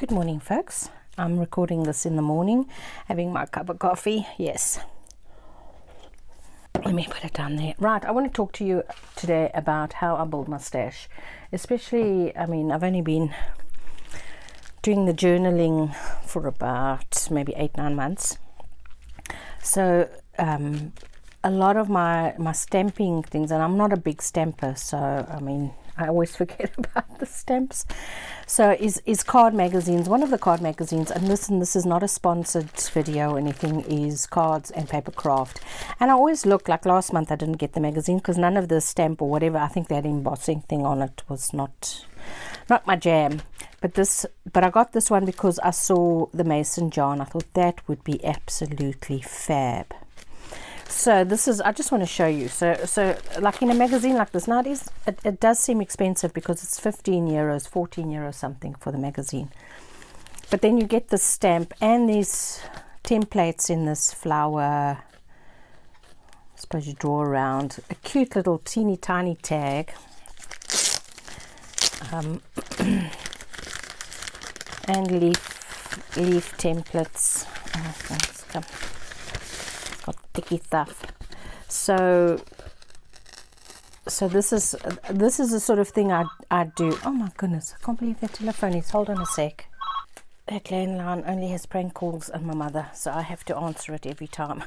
Good morning, folks. I'm recording this in the morning, having my cup of coffee. Yes. Let me put it down there. Right, I want to talk to you today about how I build my stash. Especially, I've only been doing the journaling for about maybe 8-9 months. So, a lot of my stamping things, and I'm not a big stamper, so I always forget about the stamps. So is card magazines. One of the card magazines, and listen, this is not a sponsored video or anything, is Cards and Paper Craft. And I always look, like last month I didn't get the magazine because none of the stamp or whatever, I think that embossing thing on it was not my jam. But I got this one because I saw the mason jar and I thought that would be absolutely fab. So this is, I just want to show you. So like in a magazine like this, now it does seem expensive because it's 15 euros, 14 euros something for the magazine. But then you get the stamp and these templates in this flower. I suppose you draw around a cute little teeny tiny tag. And leaf templates. Got thicky stuff. So this is the sort of thing I do. Oh my goodness, I can't believe that telephone is. Hold on a sec. That landline only has prank calls and my mother, so I have to answer it every time.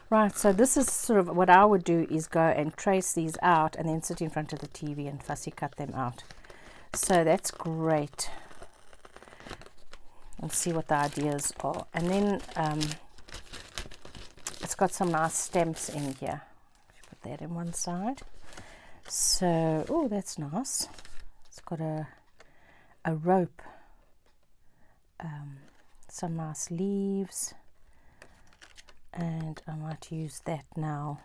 Right, so this is sort of what I would do, is go and trace these out and then sit in front of the TV and fussy cut them out. So that's great. And see what the ideas are. And then it's got some nice stamps in here. Put that in one side. So, oh, that's nice. It's got a rope. Some nice leaves. And I might use that now.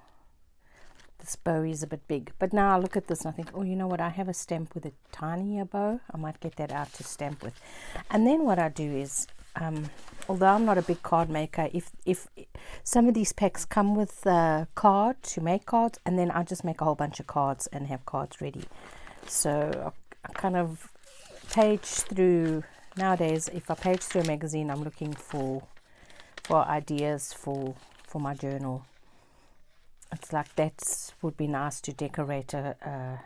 This bow is a bit big. But now I look at this and I think, oh, you know what? I have a stamp with a tinier bow. I might get that out to stamp with. And then what I do is, although I'm not a big card maker, if some of these packs come with a card to make cards, and then I just make a whole bunch of cards and have cards ready. So I kind of page through. Nowadays, if I page through a magazine, I'm looking for ideas for my journal. It's like that would be nice to decorate a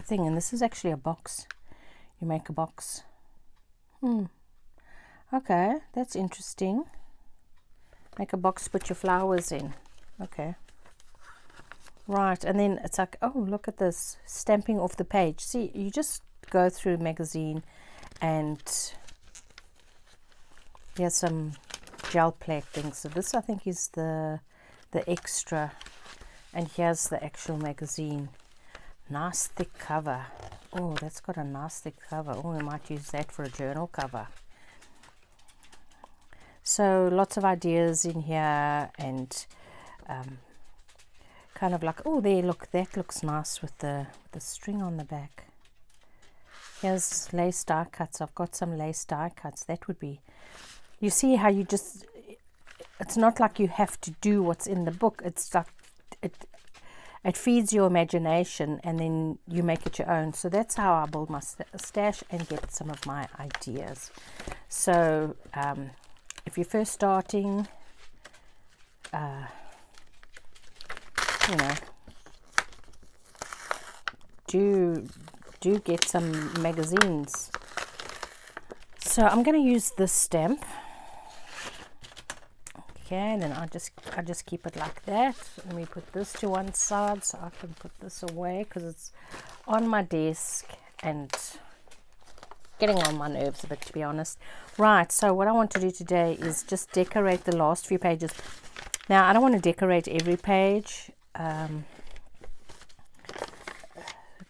thing. And this is actually a box. You make a box. Okay, that's interesting. Make a box, put your flowers in. Okay. Right, and then it's like, oh, look at this, stamping off the page. See, you just go through a magazine and here's some gel plate things. So this, I think, is the extra, and here's the actual magazine. Nice thick cover. Oh, that's got a nice thick cover. Oh, we might use that for a journal cover. So lots of ideas in here, and kind of like, oh, there, look, that looks nice with the string on the back. Here's lace die cuts. I've got some lace die cuts. That would be, you see how you just, it's not like you have to do what's in the book. It's like it feeds your imagination and then you make it your own. So that's how I build my stash and get some of my ideas. So if you're first starting, you know, do get some magazines. So I'm going to use this stamp. Okay, and then I just keep it like that. Let me put this to one side so I can put this away because it's on my desk and getting on my nerves a bit, to be honest. Right, so what I want to do today is just decorate the last few pages. Now, I don't want to decorate every page.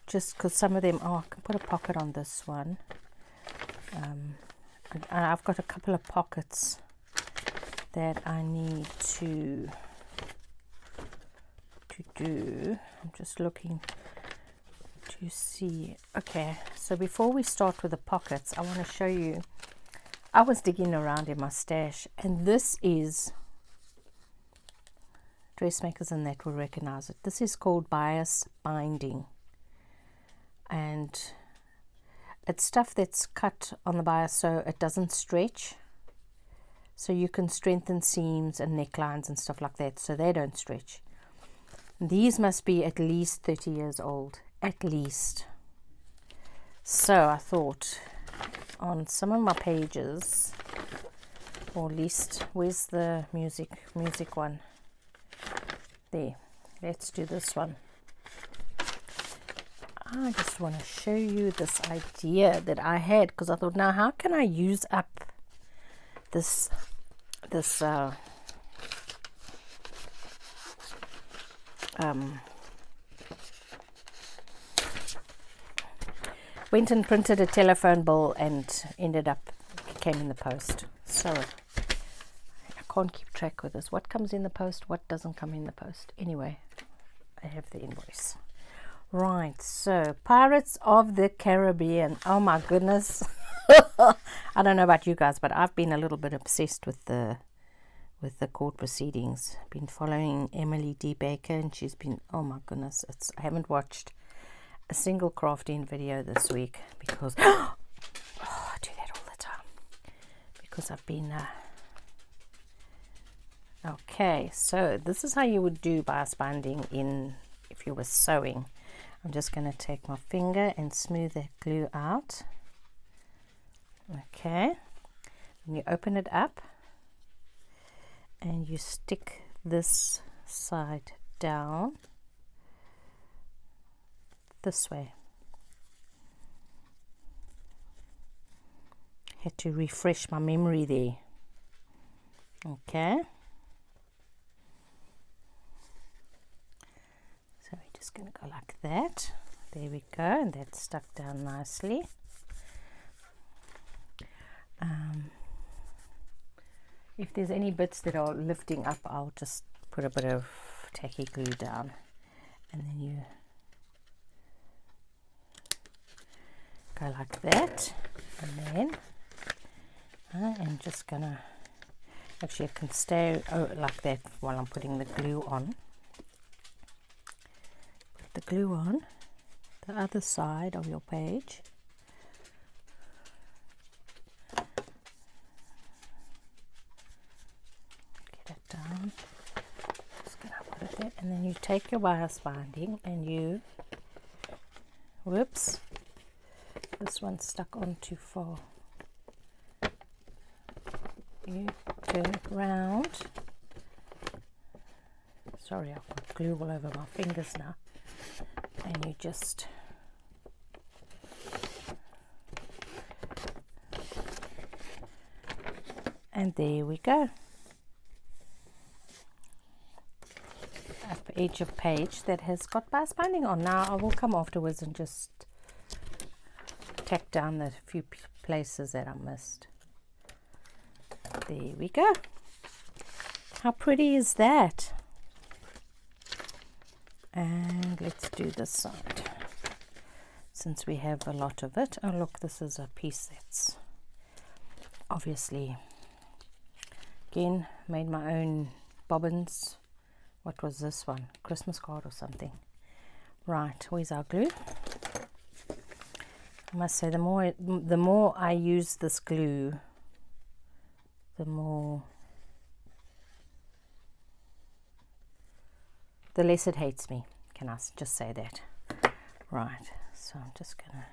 Just because some of them, oh, I can put a pocket on this one. And I've got a couple of pockets that I need to do. I'm just looking to see. Okay, so before we start with the pockets, I want to show you, I was digging around in my stash, and this is dressmakers and that will recognize it. This is called bias binding, and it's stuff that's cut on the bias so it doesn't stretch, so you can strengthen seams and necklines and stuff like that so they don't stretch. These must be at least 30 years old, at least. So I thought on some of my pages, or at least, where's the music one? There, let's do this one. I just want to show you this idea that I had, because I thought, now how can I use up this went and printed a telephone bill and ended up, it came in the post. So I can't keep track with this. What comes in the post, what doesn't come in the post. Anyway, I have the invoice. Right, so Pirates of the Caribbean. Oh my goodness. I don't know about you guys, but I've been a little bit obsessed with the court proceedings. Been following Emily D. Baker, and she's been, oh my goodness, I haven't watched a single crafting video this week because I do that all the time because I've been okay. So this is how you would do bias binding in if you were sewing. I'm just going to take my finger and smooth that glue out. Okay, and you open it up and you stick this side down this way. Had to refresh my memory there. Okay, so we're just going to go like that. There we go, and that's stuck down nicely. If there's any bits that are lifting up, I'll just put a bit of tacky glue down, and then you go like that. And then I'm just gonna, actually I can stay like that while I'm putting the glue on. Put the glue on the other side of your page. Down. Just gonna put it there, and then you take your bias binding and you, whoops, this one's stuck on too far. You turn it round. Sorry, I've got glue all over my fingers now. And you just and there we go. Edge of page that has got bias binding on. Now I will come afterwards and just tack down the few places that I missed. There we go. How pretty is that? And let's do this side since we have a lot of it. Oh look, this is a piece that's obviously, again, made my own bobbins. What was this one? Christmas card or something. Right, where's our glue? I must say, the more I use this glue, the less it hates me. Can I just say that? Right, so I'm just gonna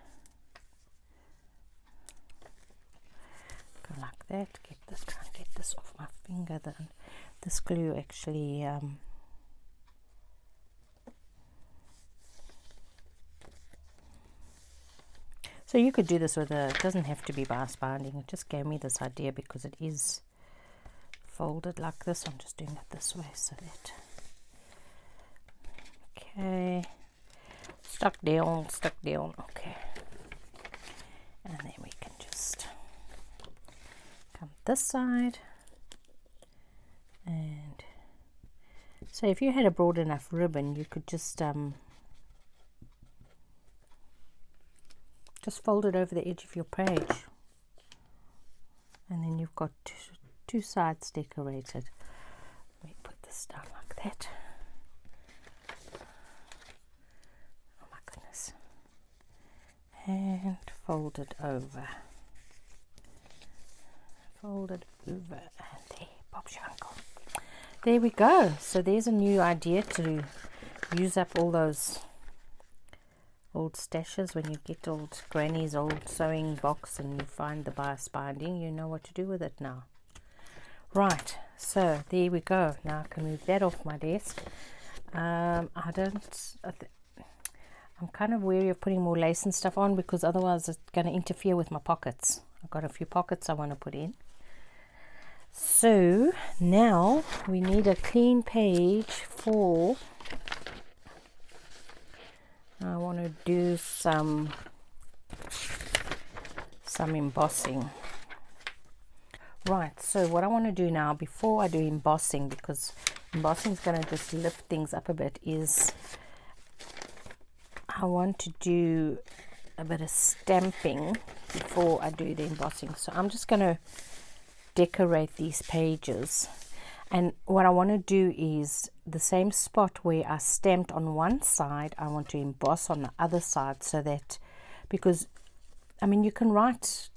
go like that. Try and get this off my finger. Then this glue actually so you could do this with it doesn't have to be bias binding. It just gave me this idea because it is folded like this. I'm just doing it this way so that, okay, stuck down, okay. And then we can just come this side. And so if you had a broad enough ribbon, you could just fold it over the edge of your page, and then you've got two sides decorated. Let me put this down like that. Oh my goodness. And fold it over. Fold it over, and there, Bob's your uncle. There we go. So there's a new idea to use up all those old stashes. When you get old granny's old sewing box and you find the bias binding, you know what to do with it now. Right, so there we go. Now I can move that off my desk. I'm kind of wary of putting more lace and stuff on, because otherwise it's going to interfere with my pockets. I've got a few pockets I want to put in. So now we need a clean page for, I want to do some embossing. Right, so what I want to do now, before I do embossing, because embossing is going to just lift things up a bit, is I want to do a bit of stamping before I do the embossing. So I'm just going to decorate these pages, and what I want to do is the same spot where I stamped on one side, I want to emboss on the other side, so that, because I mean you can write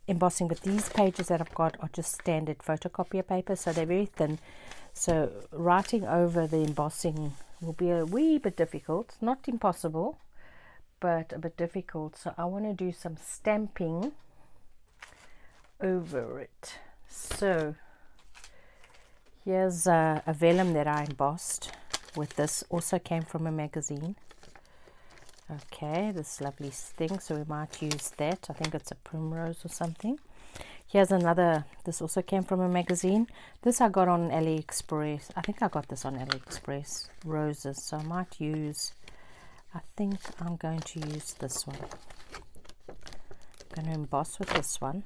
embossing, but these pages that I've got are just standard photocopier paper, so they're very thin, so writing over the embossing will be a wee bit difficult. Not impossible, but a bit difficult. So I want to do some stamping over it. So here's a vellum that I embossed with this, also came from a magazine. Okay, this lovely thing, so we might use that. I think it's a primrose or something. Here's another, this also came from a magazine. This I got on AliExpress. I think I got this on AliExpress. Roses, so I might use, I think I'm going to use this one. I'm going to emboss with this one.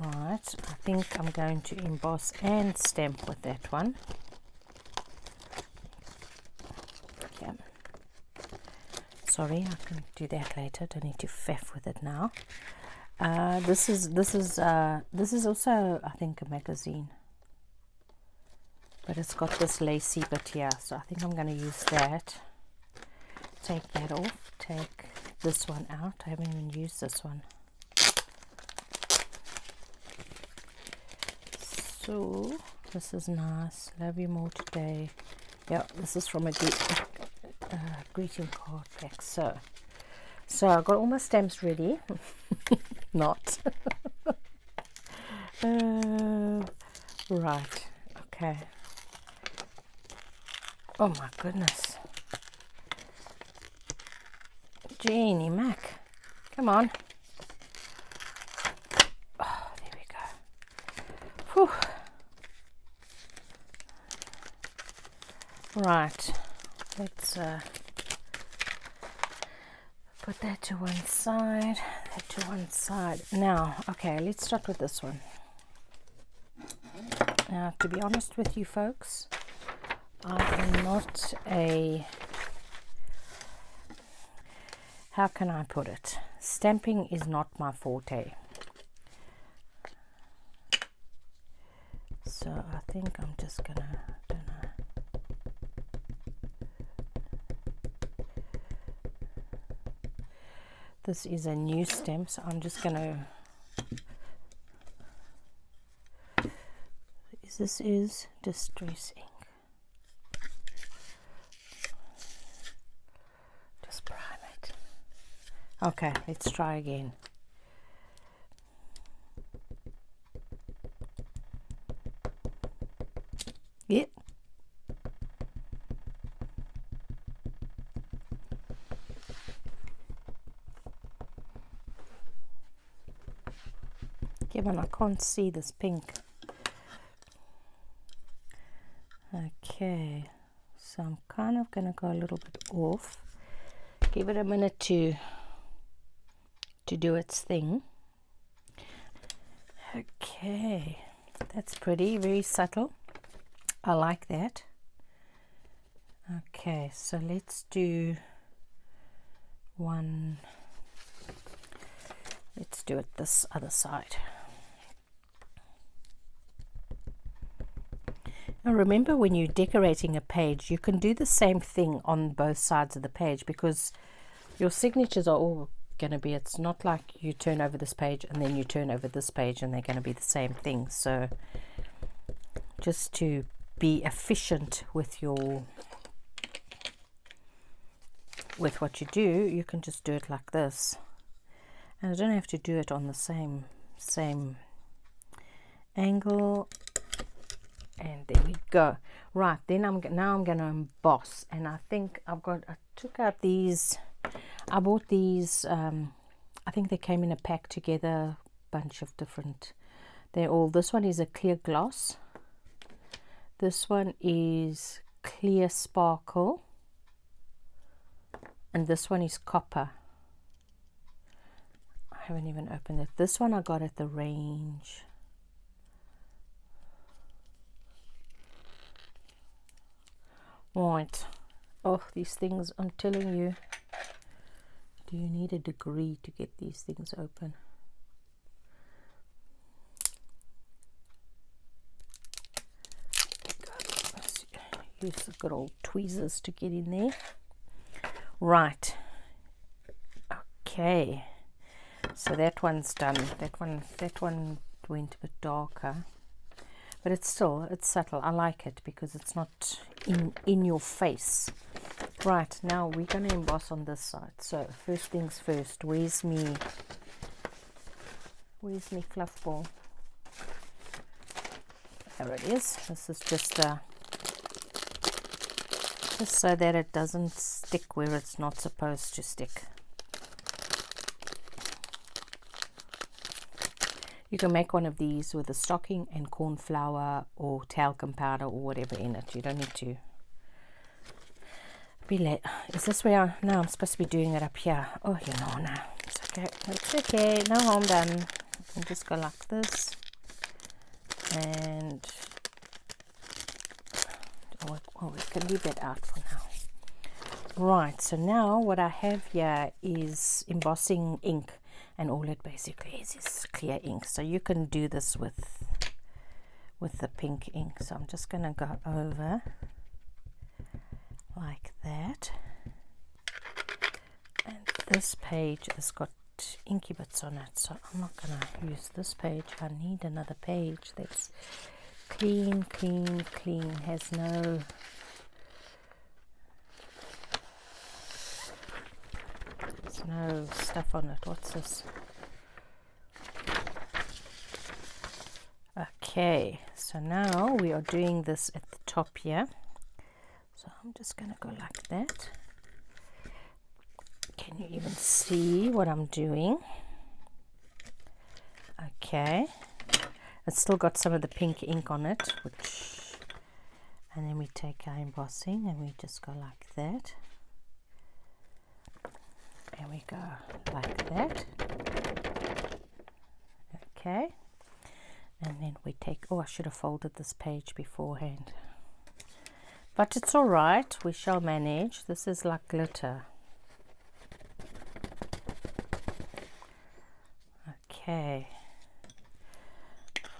Right, I think I'm going to emboss and stamp with that one. Okay. Sorry, I can do that later. Don't need to faff with it now. This is also, I think, a magazine, but it's got this lacy bit here, so I think I'm going to use that. Take that off. Take this one out. I haven't even used this one. So this is nice. Love you more today. Yeah, this is from a greeting card pack. So I got all my stamps ready. Not. Right. Okay. Oh my goodness. Jeannie Mac. Come on. Oh, there we go. Whew. Right, let's put that to one side, that to one side. Now, okay, let's start with this one. Now, to be honest with you folks, I am not a, how can I put it? Stamping is not my forte. So I think I'm just gonna, this is a new stamp, so I'm just gonna, this is Distress Ink. Just prime it. Okay, let's try again. Yep. Given I can't see this pink. Okay, so I'm kind of going to go a little bit off. Give it a minute to do its thing. Okay, that's pretty, very subtle. I like that. Okay, so let's do one. Let's do it this other side. Now remember, when you're decorating a page, you can do the same thing on both sides of the page, because your signatures are all going to be, it's not like you turn over this page and then you turn over this page and they're going to be the same thing. So just to be efficient with what you do, you can just do it like this, and I don't have to do it on the same angle. And there we go. Right, then now I'm going to emboss, and I think I took out these. I bought these. I think they came in a pack together, bunch of different. This one is a clear gloss. This one is clear sparkle, and this one is copper. I haven't even opened it. This one I got at the range. Right. Oh, these things, I'm telling you, do you need a degree to get these things open? Let's use the good old tweezers to get in there. Right. Okay. So that one's done. That one went a bit darker. But it's subtle. I like it because it's not in your face. Right, now we're going to emboss on this side. So first things first, where's me fluff ball? There it is. This is just so that it doesn't stick where it's not supposed to stick. You can make one of these with a stocking and corn flour or talcum powder or whatever in it. You don't need to be late. Is this where no, I'm supposed to be doing it up here? Oh, you know, no, it's okay. It's okay. No harm done. I'll just go like this, and we can leave that out for now. Right. So now what I have here is embossing ink. And all it basically is clear ink. So you can do this with the pink ink. So I'm just going to go over like that. And this page has got inky bits on it. So I'm not going to use this page. I need another page that's clean, has no... no stuff on it. What's this? Okay, so now we are doing this at the top here. So I'm just going to go like that. Can you even see what I'm doing? Okay, it's still got some of the pink ink on it, and then we take our embossing and we just go like that. And we go like that. Okay. And then we take, I should have folded this page beforehand. But it's all right. We shall manage. This is like glitter. Okay.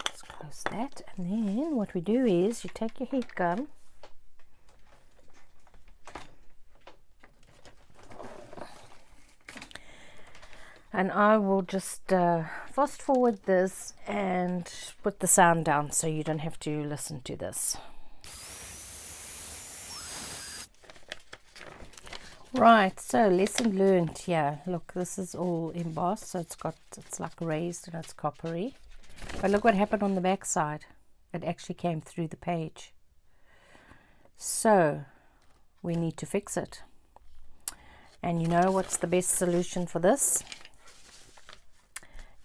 Let's close that. And then what we do is you take your heat gun. And I will just fast forward this and put the sound down so you don't have to listen to this. Right, so lesson learned here. Look, this is all embossed, so it's like raised and it's coppery. But look what happened on the back side. It actually came through the page. So we need to fix it. And you know what's the best solution for this?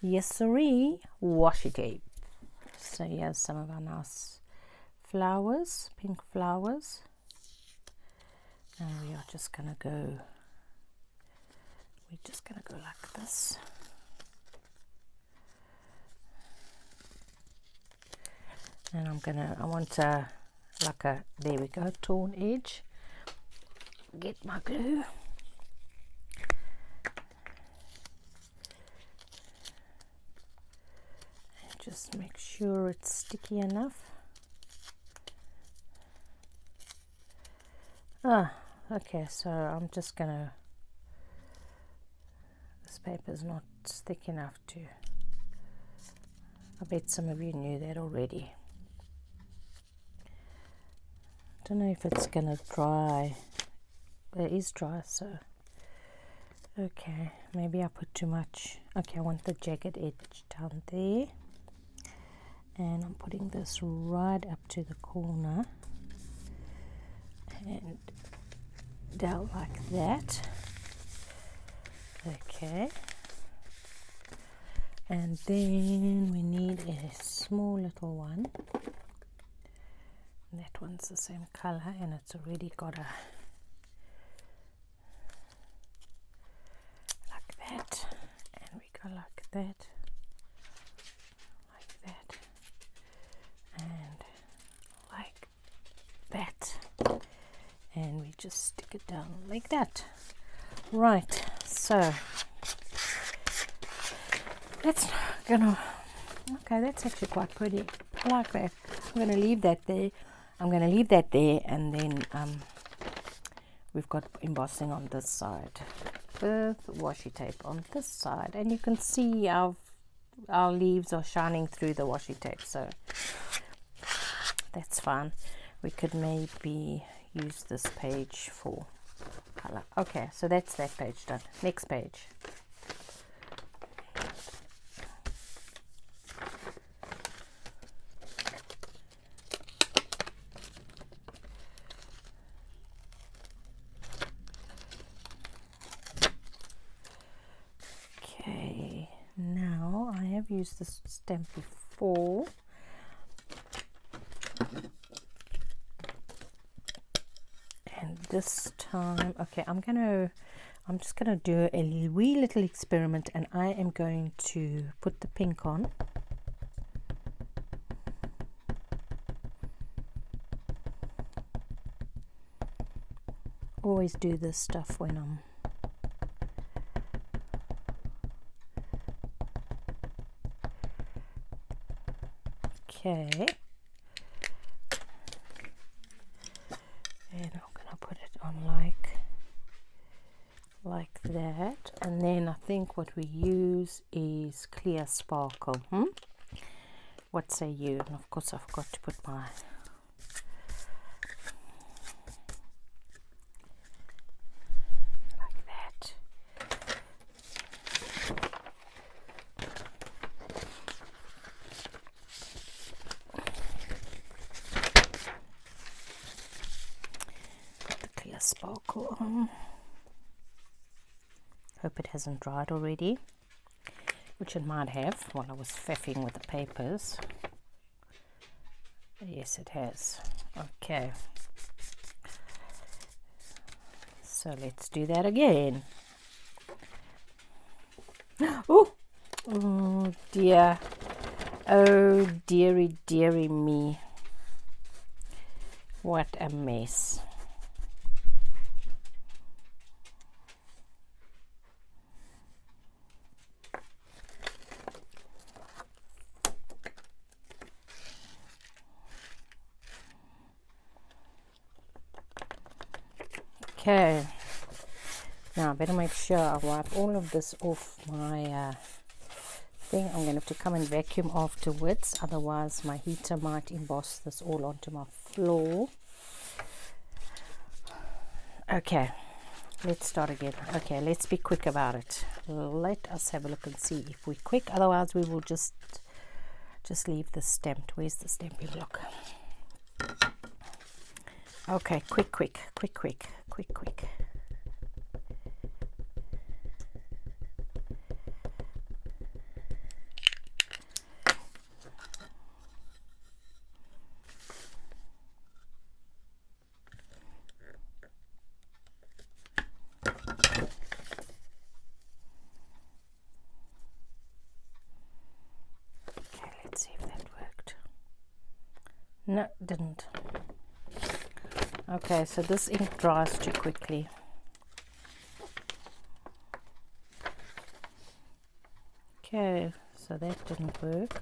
Yes, siree, washi tape. So here's some of our nice flowers, pink flowers. And we are just gonna go. We're just gonna go like this. And I want there we go, torn edge. Get my glue. Just make sure it's sticky enough. Ah, okay, so I'm just gonna, this paper is not thick enough to, I bet some of you knew that already. Don't know if it's gonna dry. It is dry, so okay, maybe I put too much. Okay, I want the jagged edge down there, and I'm putting this right up to the corner and down like that. Okay, and then we need a small little one. That one's the same color, and it's already got a, like that, and we go like that, and like that, and we just stick it down like that. Right, so that's gonna, okay, that's actually quite pretty. I like that. I'm gonna leave that there. And then we've got embossing on this side with washi tape on this side, and you can see our leaves are shining through the washi tape, so that's fine. We could maybe use this page for color. Okay, so that's that page done. Next page. Okay, now I have used this stamp before. And this time, okay, I'm just gonna do a wee little experiment, and I am going to put the pink on. Always do this stuff when I'm okay. And I'm gonna put it on like that, and then I think what we use is clear sparkle. What say you? And of course I forgot to put my like that. Put the clear sparkle on. Hope it hasn't dried already, which it might have while I was faffing with the papers. Yes, it has. Okay, so let's do that again. Oh dear, oh dearie me, what a mess. Okay, now I better make sure I wipe all of this off my thing. I'm going to have to come and vacuum afterwards, otherwise my heater might emboss this all onto my floor. Okay, let's start again. Okay, let's be quick about it. Let us have a look and see if we're quick, otherwise we will just leave this stamped. Where's the stamping block? Okay, quick. Okay, let's see if that worked. No, it didn't. Okay, so this ink dries too quickly. Okay, so that didn't work.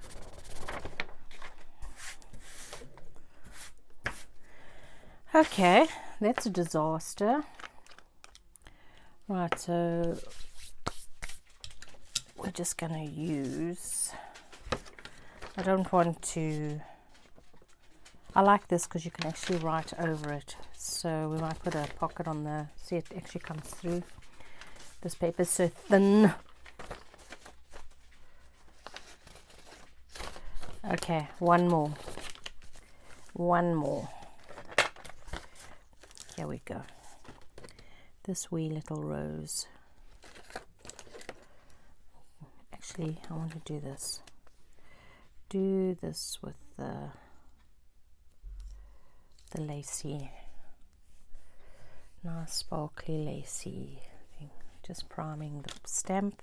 Okay, that's a disaster. Right, so we're just going to use, I don't want to, I like this because you can actually write over it. So we might put a pocket on the, see it actually comes through. This paper is so thin. Okay, one more. Here we go. This wee little rose. Actually, I want to do this. Do this with the lacy, nice sparkly lacy thing. Just priming the stamp.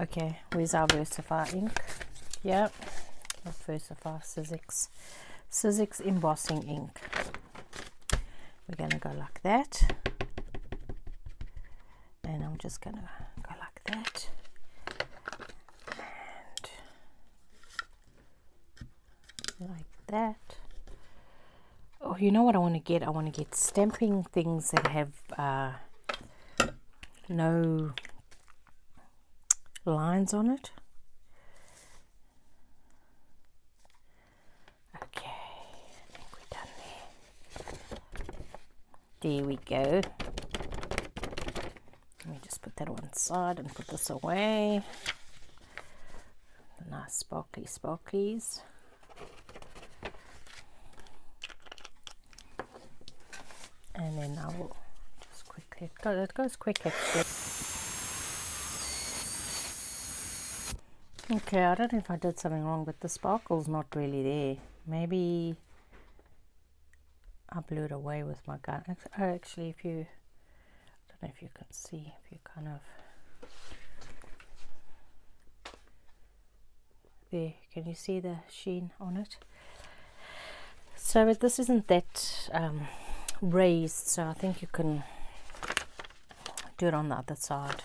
Okay, where's our Versify ink? Yep, not Versify, Sizzix embossing ink. We're going to go like that, and I'm just going to go like that, and like that. Oh, you know what I want to get? I want to get stamping things that have no lines on it. Okay, I think we're done there. There we go. Let me just put that on one side and put this away. The nice sparkly sparklies. And then I will just quickly, it goes quick actually. Okay, I don't know if I did something wrong, but the sparkle's not really there. Maybe I blew it away with my gun. Actually, if you, I don't know if you can see, if you kind of, there, can you see the sheen on it? So this isn't that raised, so I think you can do it on the other side.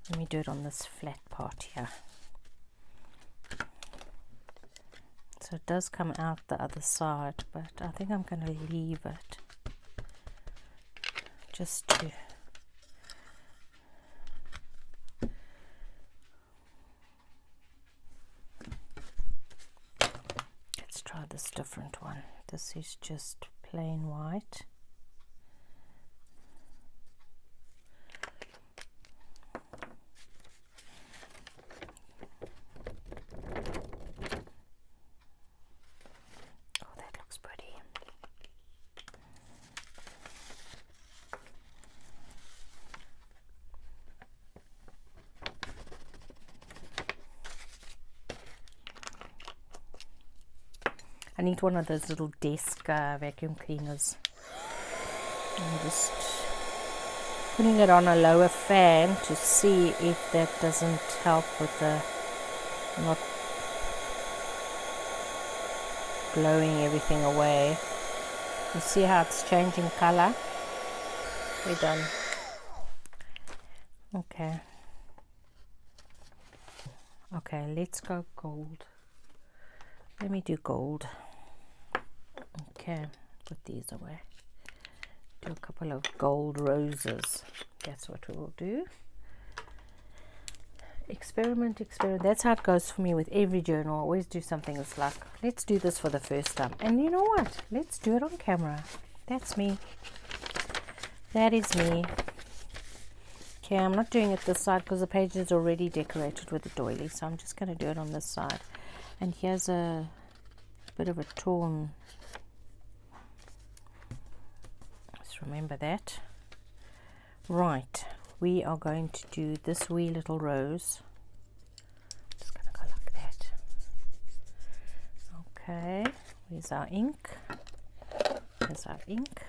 Let me do it on this flat part here. So it does come out the other side, but I think I'm going to leave it just to let's try this different one. This is just plain white. I need one of those little desk vacuum cleaners. I'm just putting it on a lower fan to see if that doesn't help with the not blowing everything away. You see how it's changing color? We're done. Okay. Okay, let's go gold. Let me do gold. Okay, put these away. Do a couple of gold roses. That's what we will do. Experiment. That's how it goes for me with every journal. I always do something that's like, let's do this for the first time. And you know what? Let's do it on camera. That's me. That is me. Okay, I'm not doing it this side because the page is already decorated with the doily. So I'm just going to do it on this side. And here's a bit of a torn. Just remember that. Right, we are going to do this wee little rose. Just going to go like that. Okay, where's our ink? Here's our ink.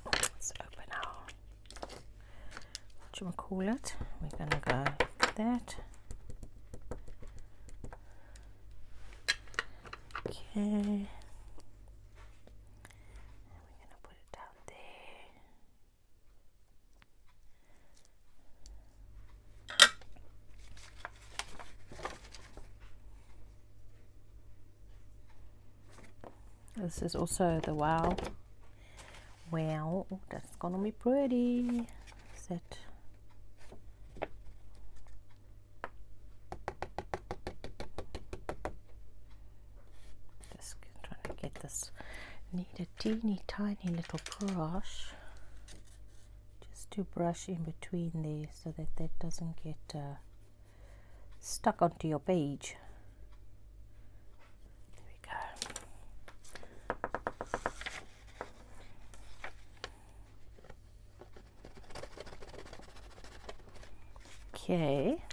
Let's open our, whatchamacallit. We're going to go like that. Okay, and we're going to put it down there. This is also the wow. Wow, that's gonna be pretty. Is that? Just trying to get this. Need a teeny tiny little brush, just to brush in between there so that that doesn't get stuck onto your page. There we go. Okay,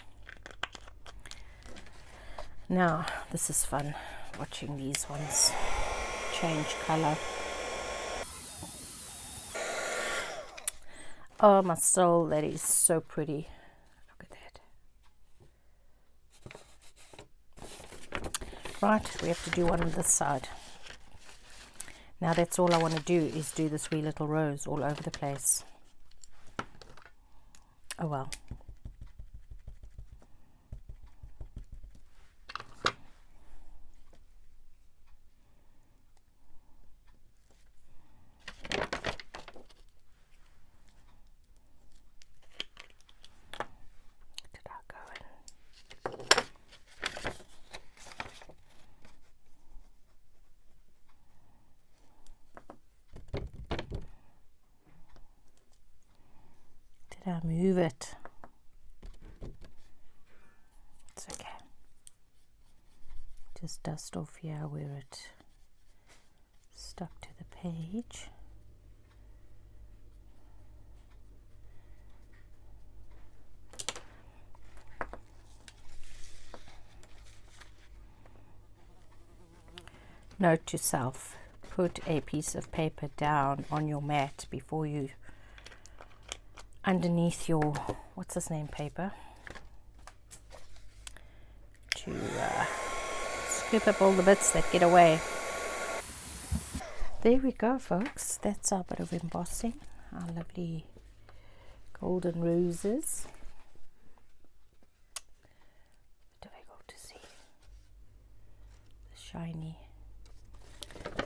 now this is fun, watching these ones change color. Oh my soul, that is so pretty. Look at that. Right, we have to do one on this side. Now that's all I want to do, is do this wee little rose all over the place. Oh well. Did I move it? It's okay. Just dust off here where it stuck to the page. Note to self, put a piece of paper down on your mat before you, underneath your, what's this name, paper, to scoop up all the bits that get away. There we go, folks. That's our bit of embossing, our lovely golden roses. Difficult to see the shiny.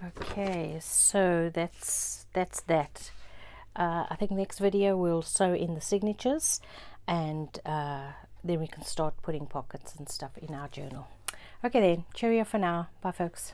Okay, so that's that. I think next video we'll sew in the signatures, and then we can start putting pockets and stuff in our journal. Okay then, cheerio for now. Bye folks.